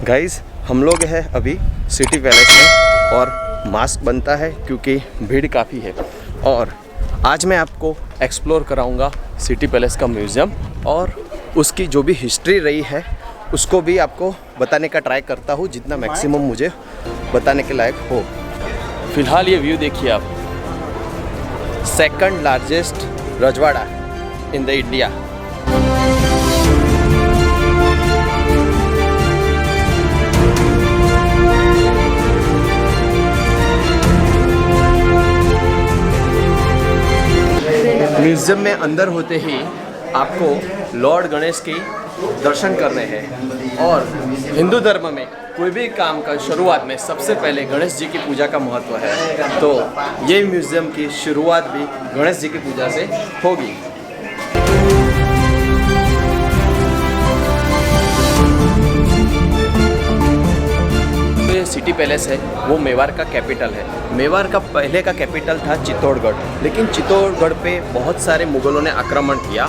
Guys हम लोग हैं अभी सिटी पैलेस में और मास्क बनता है क्योंकि भीड़ काफ़ी है। और आज मैं आपको एक्सप्लोर कराऊंगा सिटी पैलेस का म्यूज़ियम और उसकी जो भी हिस्ट्री रही है उसको भी आपको बताने का ट्राई करता हूँ जितना मैक्सिमम मुझे बताने के लायक हो। फ़िलहाल ये व्यू देखिए आप, सेकंड लार्जेस्ट रजवाड़ा इन द इंडिया। म्यूज़ियम में अंदर होते ही आपको लॉर्ड गणेश की दर्शन करने हैं। और हिंदू धर्म में कोई भी काम का शुरुआत में सबसे पहले गणेश जी की पूजा का महत्व है, तो ये म्यूज़ियम की शुरुआत भी गणेश जी की पूजा से होगी। सिटी पैलेस है वो मेवाड़ का कैपिटल है। मेवाड़ का पहले का कैपिटल था चित्तौड़गढ़, लेकिन चित्तौड़गढ़ पे बहुत सारे मुगलों ने आक्रमण किया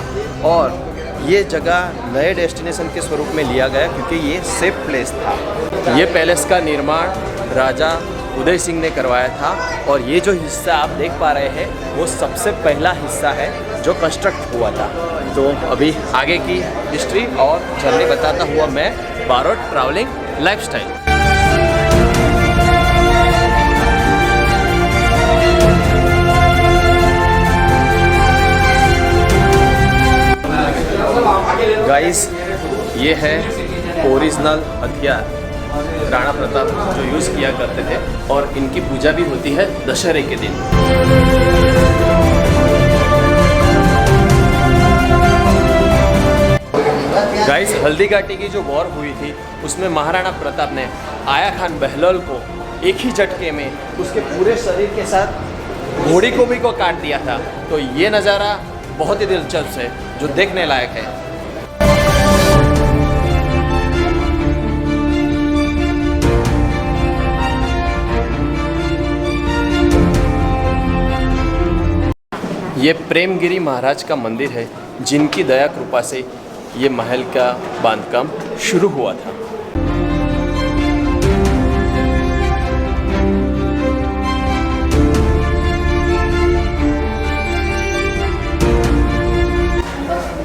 और ये जगह नए डेस्टिनेशन के स्वरूप में लिया गया क्योंकि ये सेफ प्लेस था। ये पैलेस का निर्माण राजा उदय सिंह ने करवाया था और ये जो हिस्सा आप देख पा रहे हैं वो सबसे पहला हिस्सा है जो कंस्ट्रक्ट हुआ था। तो अभी आगे की हिस्ट्री और जर्नी बताता हुआ मैं बारोट ट्रैवलिंग लाइफस्टाइल। गाइस ये है ओरिजिनल हथियार राणा प्रताप जो यूज़ किया करते थे और इनकी पूजा भी होती है दशहरे के दिन। गाइस हल्दी घाटी की जो वॉर हुई थी उसमें महाराणा प्रताप ने आया खान बहलोल को एक ही झटके में उसके पूरे शरीर के साथ घोड़ी को भी काट दिया था। तो ये नज़ारा बहुत ही दिलचस्प है जो देखने लायक है। ये प्रेमगिरी महाराज का मंदिर है जिनकी दया कृपा से ये महल का बांधकाम शुरू हुआ था।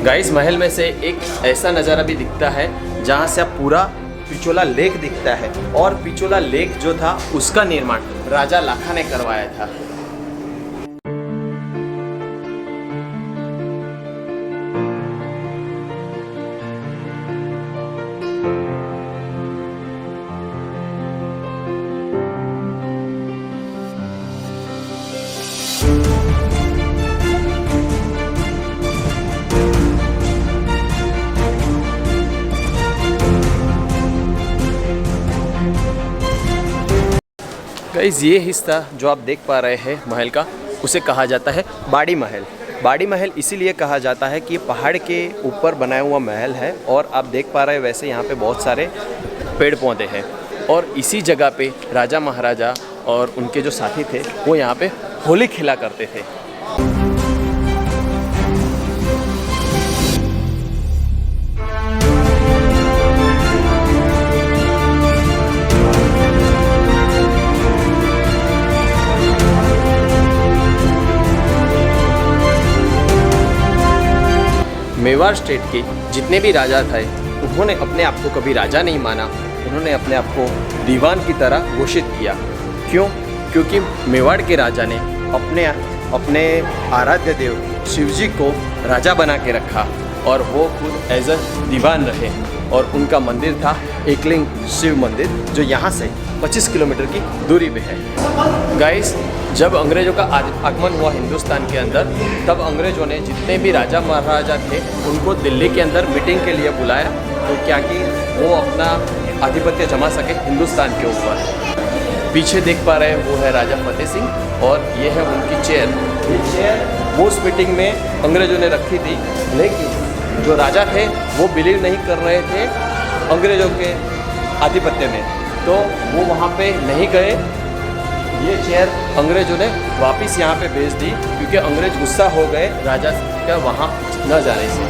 गाइस महल में से एक ऐसा नज़ारा भी दिखता है जहाँ से आप पूरा पिचोला लेक दिखता है और पिचोला लेक जो था उसका निर्माण राजा लाखा ने करवाया था। गाइस ये हिस्सा जो आप देख पा रहे हैं महल का उसे कहा जाता है बाड़ी महल। बाड़ी महल इसीलिए कहा जाता है कि ये पहाड़ के ऊपर बनाया हुआ महल है और आप देख पा रहे हैं वैसे यहाँ पे बहुत सारे पेड़ पौधे हैं और इसी जगह पे राजा महाराजा और उनके जो साथी थे वो यहाँ पे होली खेला करते थे। मेवाड़ स्टेट के जितने भी राजा थे उन्होंने अपने आप को कभी राजा नहीं माना, उन्होंने अपने आप को दीवान की तरह घोषित किया। क्यों? क्योंकि मेवाड़ के राजा ने अपने आराध्य देव शिवजी को राजा बना के रखा और वो खुद एज अ दीवान रहे। और उनका मंदिर था एकलिंग शिव मंदिर जो यहाँ से 25 किलोमीटर की दूरी पे है। गाइस जब अंग्रेज़ों का आगमन हुआ हिंदुस्तान के अंदर तब अंग्रेज़ों ने जितने भी राजा महाराजा थे उनको दिल्ली के अंदर मीटिंग के लिए बुलाया, तो क्या कि वो अपना आधिपत्य जमा सके हिंदुस्तान के ऊपर। पीछे देख पा रहे हैं वो है राजा फतेह सिंह और ये है उनकी चेयर। ये चेयर वो उस मीटिंग में अंग्रेज़ों ने रखी थी, लेकिन जो राजा थे वो बिलीव नहीं कर रहे थे अंग्रेज़ों के आधिपत्य में, तो वो वहाँ पे नहीं गए। ये चेयर अंग्रेज़ों ने वापस यहाँ पे भेज दी क्योंकि अंग्रेज़ गुस्सा हो गए राजा का वहाँ न जाने से।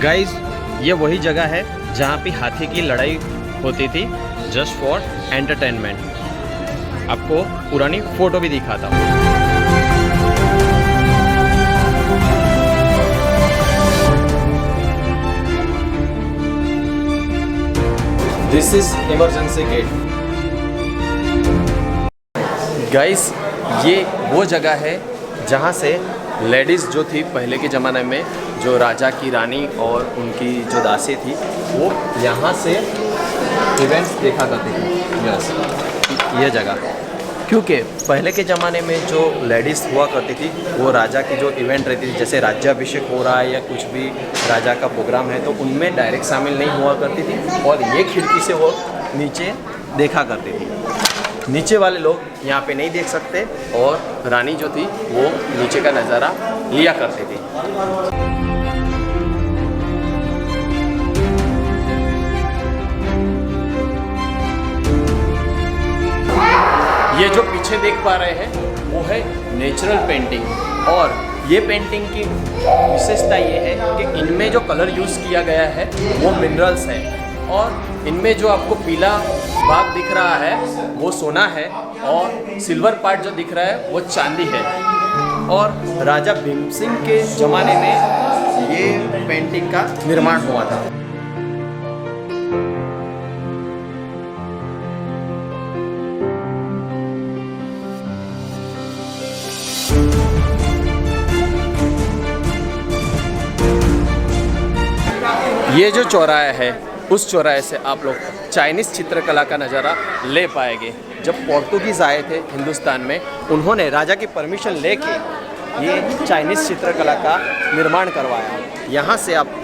गाइस, ये वही जगह है जहाँ पे हाथी की लड़ाई होती थी जस्ट फॉर एंटरटेनमेंट। आपको पुरानी फोटो भी दिखाता हूँ। This is emergency gate. Guys, ये वो जगह है जहाँ से लेडीज़ जो थी पहले के ज़माने में, जो राजा की रानी और उनकी जो दासी थी, वो यहाँ से इवेंट्स देखा करती थी। यस, ये जगह, क्योंकि पहले के ज़माने में जो लेडीज़ हुआ करती थी वो राजा की जो इवेंट रहती थी, जैसे राज्याभिषेक हो रहा है या कुछ भी राजा का प्रोग्राम है, तो उनमें डायरेक्ट शामिल नहीं हुआ करती थी और ये खिड़की से वो नीचे देखा करती थी। नीचे वाले लोग यहाँ पे नहीं देख सकते और रानी जो थी वो नीचे का नज़ारा लिया करती थी। ये जो पीछे देख पा रहे हैं वो है नेचुरल पेंटिंग और ये पेंटिंग की विशेषता ये है कि इनमें जो कलर यूज़ किया गया है वो मिनरल्स है और इनमें जो आपको पीला भाग दिख रहा है वो सोना है और सिल्वर पार्ट जो दिख रहा है वो चांदी है। और राजा भीम सिंह के ज़माने में ये पेंटिंग का निर्माण हुआ था। ये जो चौराहा है, उस चौराहे से आप लोग चाइनीज़ चित्रकला का नज़ारा ले पाएंगे। जब पोर्तुगीज़ आए थे हिंदुस्तान में, उन्होंने राजा की परमिशन लेके ये चाइनीज़ चित्रकला का निर्माण करवाया। यहाँ से आप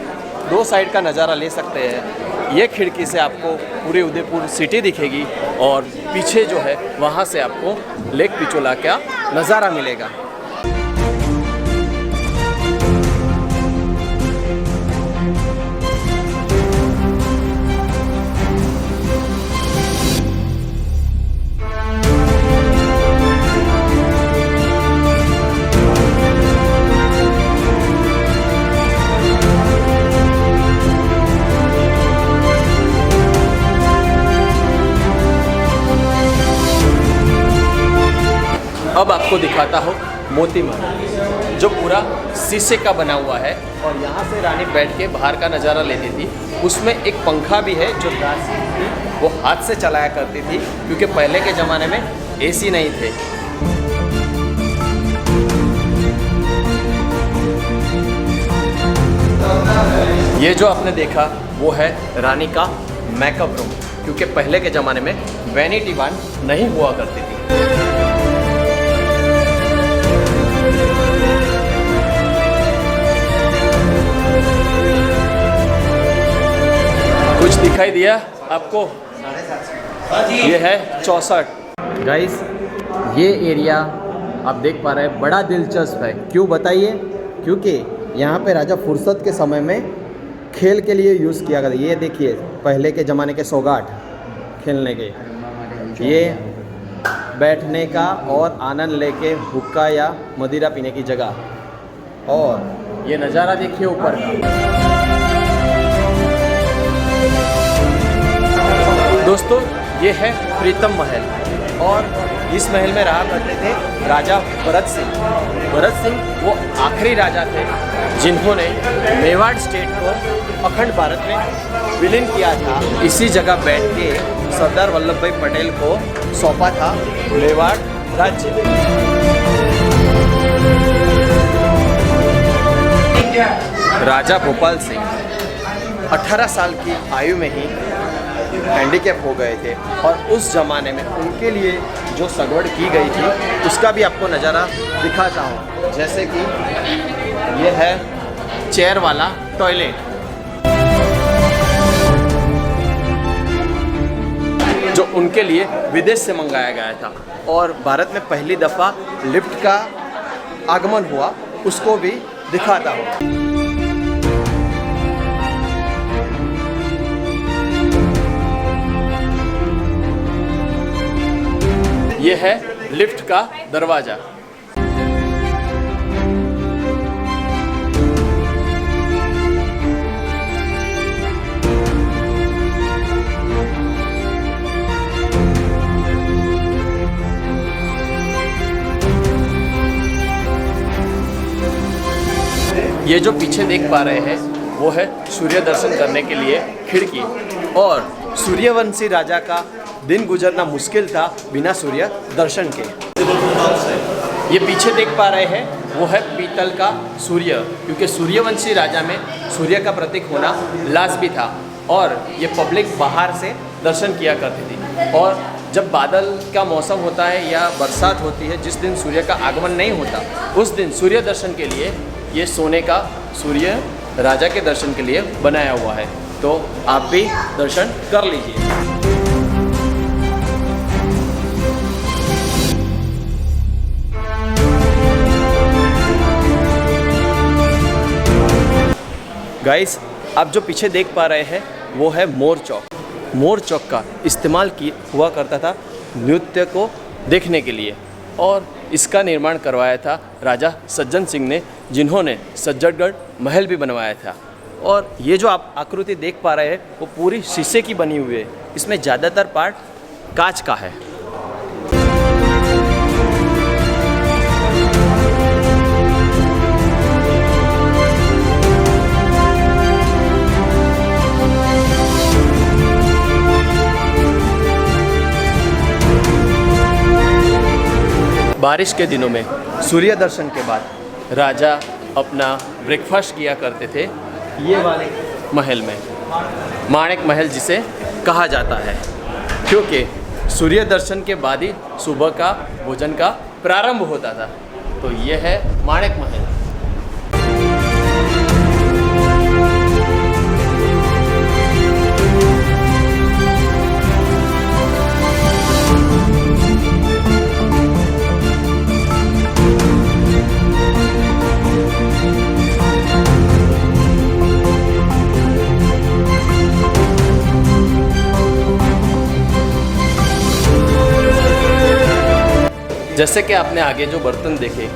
दो साइड का नज़ारा ले सकते हैं। ये खिड़की से आपको पूरे उदयपुर सिटी दिखेगी और पीछे जो है वहाँ से आपको लेक पिचोला का नज़ारा मिलेगा। अब आपको दिखाता हूँ मोती महल, जो पूरा शीशे का बना हुआ है और यहाँ से रानी बैठ के बाहर का नज़ारा लेती थी। उसमें एक पंखा भी है जो दासी थी वो हाथ से चलाया करती थी, क्योंकि पहले के ज़माने में एसी नहीं थे। ये जो आपने देखा वो है रानी का मेकअप रूम, क्योंकि पहले के ज़माने में वैनिटी वैन नहीं हुआ करती थी। कुछ दिखाई दिया आपको? ये है 64। गाइस, ये एरिया आप देख पा रहे हैं बड़ा दिलचस्प है। क्यों बताइए? क्योंकि यहाँ पे राजा फुर्सत के समय में खेल के लिए यूज़ किया गया। ये देखिए पहले के ज़माने के सौगाठ खेलने के, ये बैठने का और आनंद लेके हुक्का या मदिरा पीने की जगह, और ये नज़ारा देखिए ऊपर का। दोस्तों, ये है प्रीतम महल और इस महल में रहा करते थे राजा भरत सिंह। भरत सिंह वो आखिरी राजा थे जिन्होंने मेवाड़ स्टेट को अखंड भारत में विलीन किया था। इसी जगह बैठ के सरदार वल्लभ भाई पटेल को सौंपा था मेवाड़ राज्य। राजा भोपाल सिंह 18 साल की आयु में ही हैंडीकैप हो गए थे और उस ज़माने में उनके लिए जो सगवड़ की गई थी उसका भी आपको नज़ारा दिखाता हूँ। जैसे कि ये है चेयर वाला टॉयलेट, जो उनके लिए विदेश से मंगाया गया था, और भारत में पहली दफ़ा लिफ्ट का आगमन हुआ, उसको भी दिखाता हूँ। ये है लिफ्ट का दरवाज़ा। ये जो पीछे देख पा रहे हैं वो है सूर्य दर्शन करने के लिए खिड़की। और सूर्यवंशी राजा का दिन गुजरना मुश्किल था बिना सूर्य दर्शन के। ये पीछे देख पा रहे हैं वो है पीतल का सूर्य, क्योंकि सूर्यवंशी राजा में सूर्य का प्रतीक होना लाजमी था और ये पब्लिक बाहर से दर्शन किया करती थी। और जब बादल का मौसम होता है या बरसात होती है, जिस दिन सूर्य का आगमन नहीं होता, उस दिन सूर्य दर्शन के लिए ये सोने का सूर्य राजा के दर्शन के लिए बनाया हुआ है। तो आप भी दर्शन कर लीजिए। गाइस, आप जो पीछे देख पा रहे हैं वो है मोर चौक। मोर चौक का इस्तेमाल हुआ करता था नृत्य को देखने के लिए और इसका निर्माण करवाया था राजा सज्जन सिंह ने, जिन्होंने सज्जनगढ़ महल भी बनवाया था। और ये जो आप आकृति देख पा रहे हैं वो पूरी शीशे की बनी हुई है। इसमें ज़्यादातर पार्ट कांच का है। बारिश के दिनों में सूर्य दर्शन के बाद राजा अपना ब्रेकफास्ट किया करते थे ये वाले महल में, माणिक महल जिसे कहा जाता है, क्योंकि सूर्य दर्शन के बाद ही सुबह का भोजन का प्रारंभ होता था। तो ये है माणिक महल। जैसे कि आपने आगे जो बर्तन देखे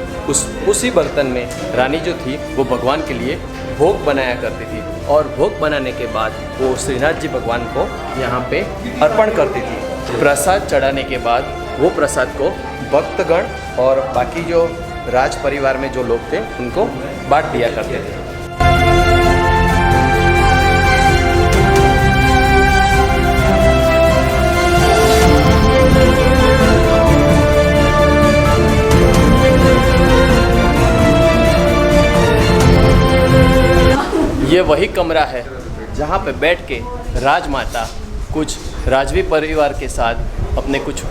उसी बर्तन में रानी जो थी वो भगवान के लिए भोग बनाया करती थी और भोग बनाने के बाद वो श्रीनाथ जी भगवान को यहाँ पे अर्पण करती थी। प्रसाद चढ़ाने के बाद वो प्रसाद को भक्तगण और बाकी जो राज परिवार में जो लोग थे उनको बांट दिया करते थे। ये वही कमरा है जहाँ पे बैठ के राजमाता कुछ राजवी परिवार के साथ अपने कुछ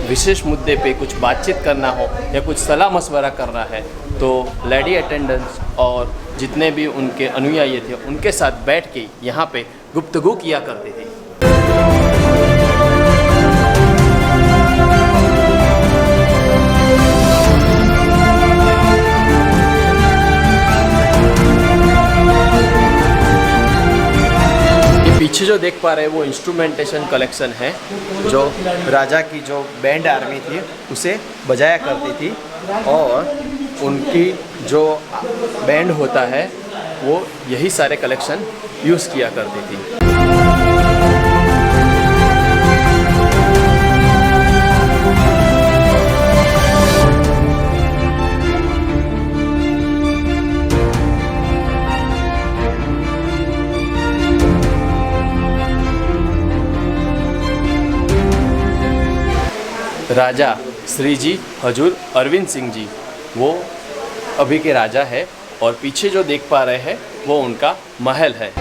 विशेष मुद्दे पे कुछ बातचीत करना हो या कुछ सलाह मशवरा करना है तो लेडी अटेंडेंट्स और जितने भी उनके अनुयायी थे उनके साथ बैठ के यहाँ पे गुफ्तगू किया करते थे। पीछे जो देख पा रहे हैं वो इंस्ट्रूमेंटेशन कलेक्शन है, जो राजा की जो बैंड आर्मी थी उसे बजाया करती थी और उनकी जो बैंड होता है वो यही सारे कलेक्शन यूज़ किया करती थी। राजा श्री जी हजूर अरविंद सिंह जी वो अभी के राजा है और पीछे जो देख पा रहे हैं वो उनका महल है।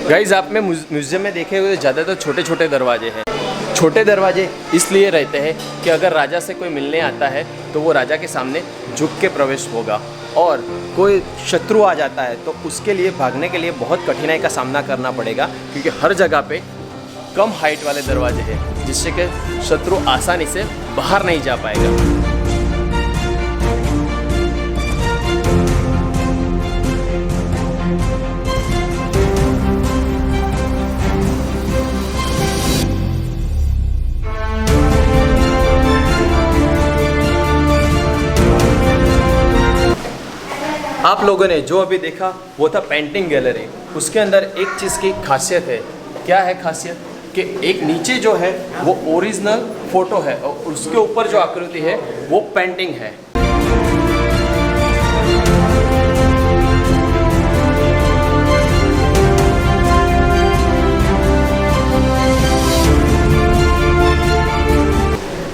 गाइस, आप में म्यूज़ियम में देखे हुए ज़्यादातर छोटे छोटे दरवाजे हैं। छोटे दरवाजे इसलिए रहते हैं कि अगर राजा से कोई मिलने आता है तो वो राजा के सामने झुक के प्रवेश होगा और कोई शत्रु आ जाता है तो उसके लिए भागने के लिए बहुत कठिनाई का सामना करना पड़ेगा, क्योंकि हर जगह पे कम हाइट वाले दरवाजे हैं जिससे कि शत्रु आसानी से बाहर नहीं जा पाएगा। आप लोगों ने जो अभी देखा वो था पेंटिंग गैलरी। उसके अंदर एक चीज़ की खासियत है। क्या है खासियत? कि एक नीचे जो है वो ओरिजिनल फोटो है और उसके ऊपर जो आकृति है वो पेंटिंग है।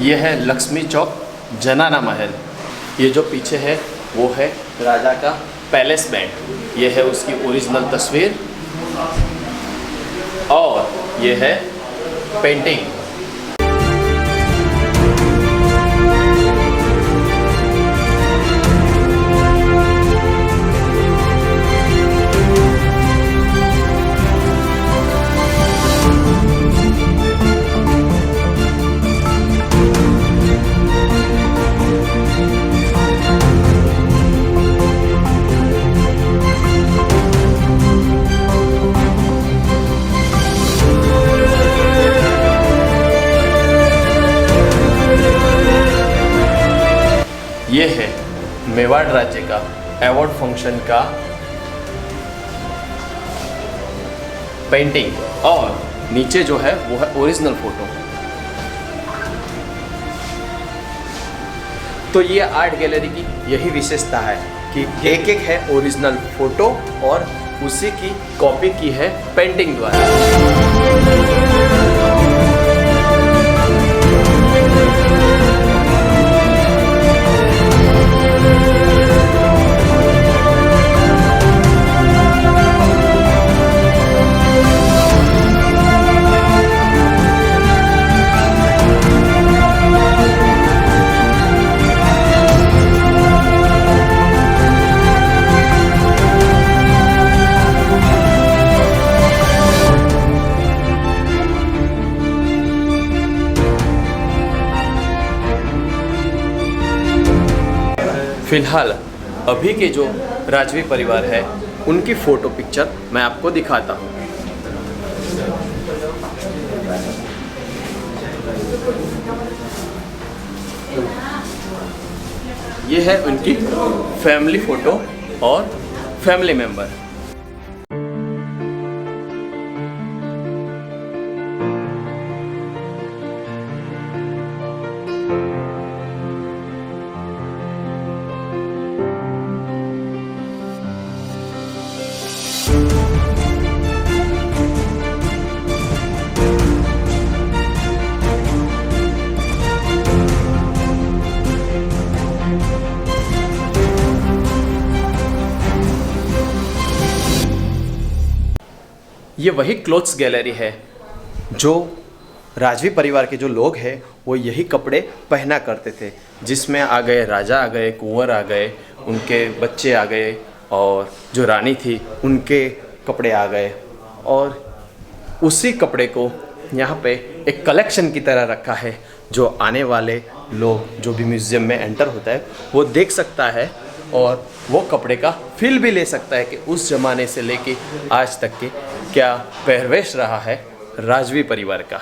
ये है लक्ष्मी चौक जनाना महल। ये जो पीछे है वो है राजा का पैलेस बैंड। ये है उसकी ओरिजिनल तस्वीर और ये है पेंटिंग। ये है मेवाड़ राज्य का अवार्ड फंक्शन का पेंटिंग और नीचे जो है वो है ओरिजिनल फोटो। तो ये आर्ट गैलरी की यही विशेषता है कि एक एक है ओरिजिनल फोटो और उसी की कॉपी की है पेंटिंग द्वारा। फिलहाल अभी के जो राजवी परिवार है उनकी फ़ोटो पिक्चर मैं आपको दिखाता हूँ। ये है उनकी फैमिली फ़ोटो और फैमिली मेम्बर। ये वही क्लोथ्स गैलरी है जो राजवी परिवार के जो लोग हैं वो यही कपड़े पहना करते थे, जिसमें आ गए राजा आ गए, कुंवर आ गए, उनके बच्चे आ गए और जो रानी थी उनके कपड़े आ गए। और उसी कपड़े को यहाँ पे एक कलेक्शन की तरह रखा है, जो आने वाले लोग जो भी म्यूज़ियम में एंटर होता है वो देख सकता है और वो कपड़े का फील भी ले सकता है कि उस ज़माने से लेके आज तक के क्या पहरवेश रहा है राजवी परिवार का।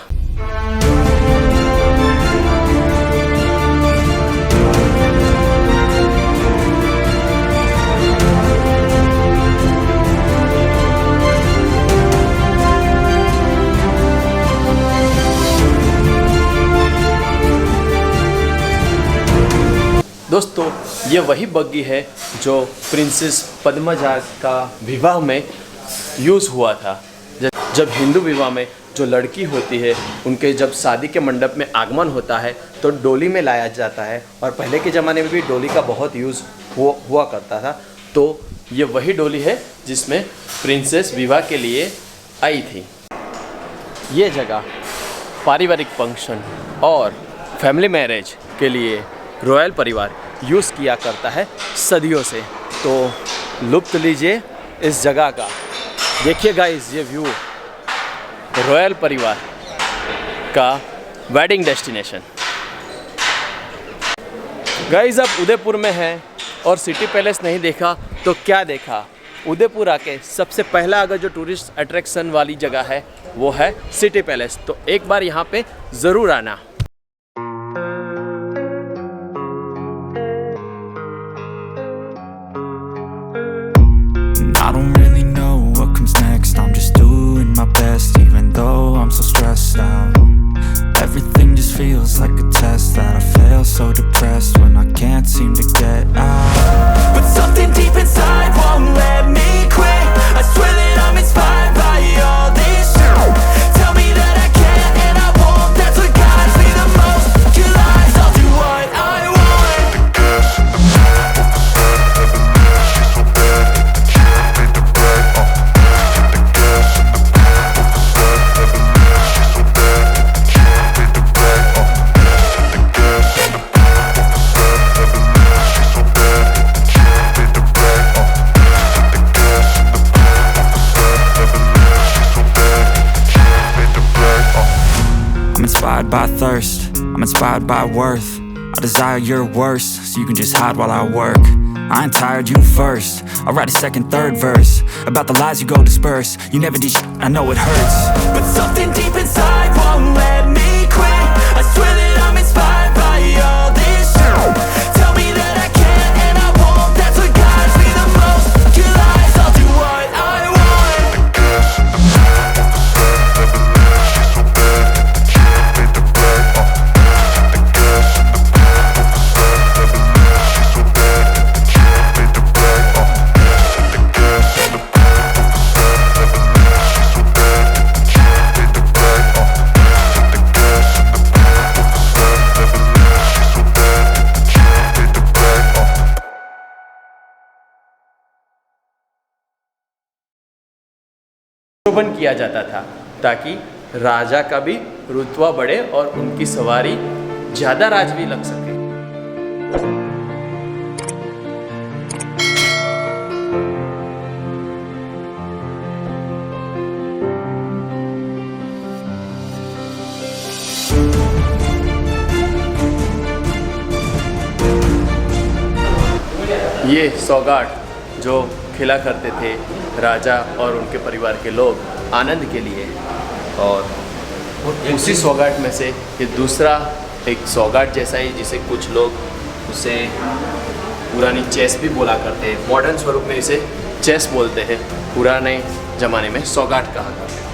दोस्तों ये वही बग्गी है जो प्रिंसेस पद्मजा का विवाह में यूज़ हुआ था। जब हिंदू विवाह में जो लड़की होती है उनके जब शादी के मंडप में आगमन होता है तो डोली में लाया जाता है, और पहले के ज़माने में भी डोली का बहुत यूज़ हुआ करता था। तो ये वही डोली है जिसमें प्रिंसेस विवाह के लिए आई थी। ये जगह पारिवारिक फंक्शन और फैमिली मैरिज के लिए रॉयल परिवार यूज़ किया करता है सदियों से। तो लुत्फ़ लीजिए इस जगह का। देखिए गाइस ये व्यू, रॉयल परिवार का वेडिंग डेस्टिनेशन। गाइस आप उदयपुर में हैं और सिटी पैलेस नहीं देखा तो क्या देखा। उदयपुर आके सबसे पहला अगर जो टूरिस्ट अट्रैक्शन वाली जगह है वो है सिटी पैलेस, तो एक बार यहाँ पे ज़रूर आना। best, even though I'm so stressed out. Everything just feels like a test that I fail, so depressed when I can't seem to get out. But something deep inside won't let me quit. I swear that I'm inspired by all this shit. Tell me that I can and I won't, that's what guides me the most. Your lies, I'll do what I want. I'm inspired by thirst, I'm inspired by worth. I desire your worst, so you can just hide while I work. I ain't tired, you first. I'll write a second, third verse about the lies you go disperse. You never did shit, I know it hurts. But something deep inside won't let me quit. I swear that I'm inspired by all this shit. Tell me that I can and I won't, that's what guides me the most. Your lies, I'll do what I want. शोभन किया जाता था ताकि राजा का भी रुतबा बढ़े और उनकी सवारी ज़्यादा राजवी लग सके। ये सौगाट जो खिला करते थे राजा और उनके परिवार के लोग आनंद के लिए, और उसी सौगाट में से ये दूसरा एक सौगाट जैसा ही, जिसे कुछ लोग उसे पुरानी चेस भी बोला करते हैं, मॉडर्न स्वरूप में इसे चेस बोलते हैं, पुराने ज़माने में सौगाट कहा करते हैं।